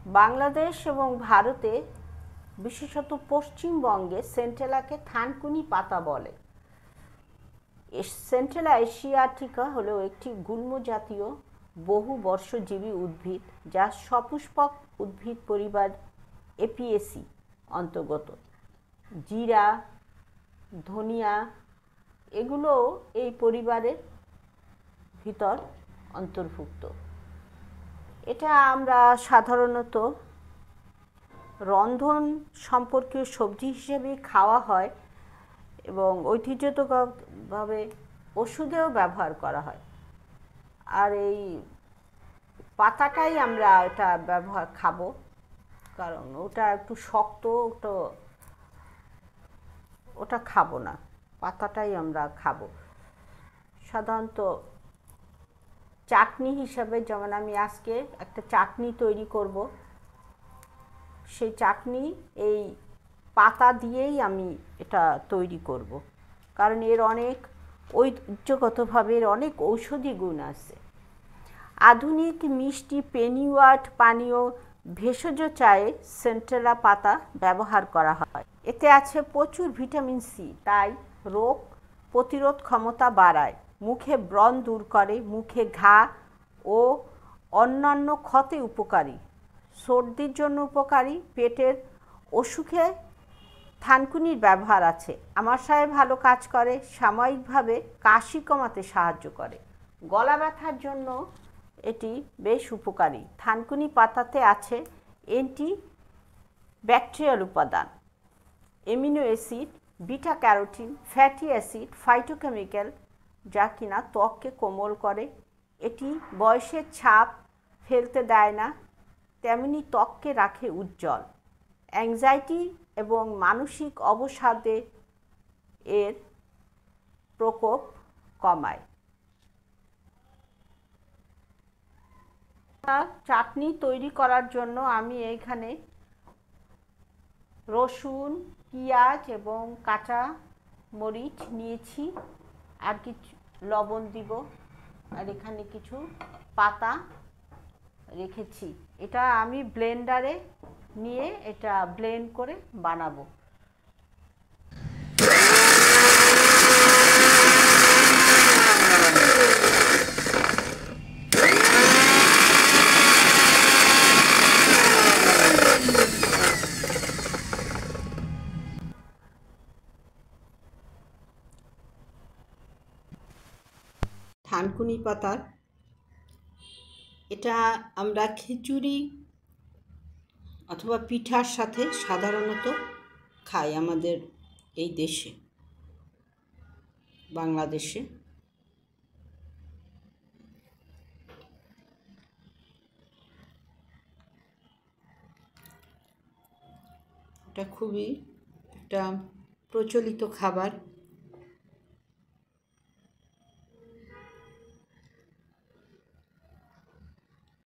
বাংলাদেশ এবং ভারতে বিশেষত পশ্চিমবঙ্গে সেন্ট্রেলাকে থানকুনি পাতা বলে। সেন্ট্রেলা এশিয়াটিকা হলো একটি গুল্ম জাতীয় বহু বর্ষজীবী উদ্ভিদ যা সপুষ্পক উদ্ভিদ পরিবার এপিএসি অন্তর্গত। জিরা, ধনিয়া এগুলো এই পরিবারের ভিতর অন্তর্ভুক্ত। এটা আমরা সাধারণত রন্ধন সম্পর্কীয় সবজি হিসেবে খাওয়া হয় এবং ঐতিহ্যগতভাবে ওষুধেও ব্যবহার করা হয়। আর এই পাতাটাই আমরা এটা খাবো, কারণ ওটা একটু শক্ত, ওটা খাবো না, পাতাটাই আমরা খাবো। সাধারণত চাটনি হিসাবে, যেমন আমি আজকে একটা চাটনি তৈরি করব, সেই চাটনি এই পাতা দিয়েই আমি এটা তৈরি করব, কারণ এর অনেক ঐতিহ্যগতভাবে এর অনেক ঔষধি গুণ আছে। আধুনিক মিষ্টি পেনিওয়ার্ড পানীয় ভেষজ চায়ে সেন্ট্রেলা পাতা ব্যবহার করা হয়। এতে আছে প্রচুর ভিটামিন সি, তাই রোগ প্রতিরোধ ক্ষমতা বাড়ায়, মুখে ব্রণ দূর করে, মুখে ঘা ও অন্যান্য ক্ষতে উপকারী, সর্দির জন্য উপকারী, পেটের অসুখে থানকুনির ব্যবহার আছে, আমাশয়ে ভালো কাজ করে, সাময়িকভাবে কাশি কমাতে সাহায্য করে, গলা ব্যথার জন্য এটি বেশ উপকারী। থানকুনি পাতাতে আছে অ্যান্টি ব্যাকটেরিয়াল উপাদান, amino acid, beta carotene, fatty acid, phytochemical, যা কিনা ত্বককে কোমল করে। এটি বয়সের ছাপ ফেলতে দেয় না, তেমনি ত্বককে রাখে উজ্জ্বল। অ্যাংজাইটি এবং মানসিক অবসাদে এর প্রকোপ কমায়। চাটনি তৈরি করার জন্য আমি এইখানে রসুন, পেঁয়াজ এবং কাঁচা মরিচ নিয়েছি, আর কিছু লবণ দিব, আর এখানে কিছু পাতা রেখেছি। এটা আমি ব্লেন্ডারে নিয়ে এটা ব্লেন্ড করে বানাবো। থানকুনি পাতার এটা আমরা খিচুড়ি অথবা পিঠার সাথে সাধারণত খাই আমাদের এই দেশে, বাংলাদেশে। এটা খুবই একটা প্রচলিত খাবার।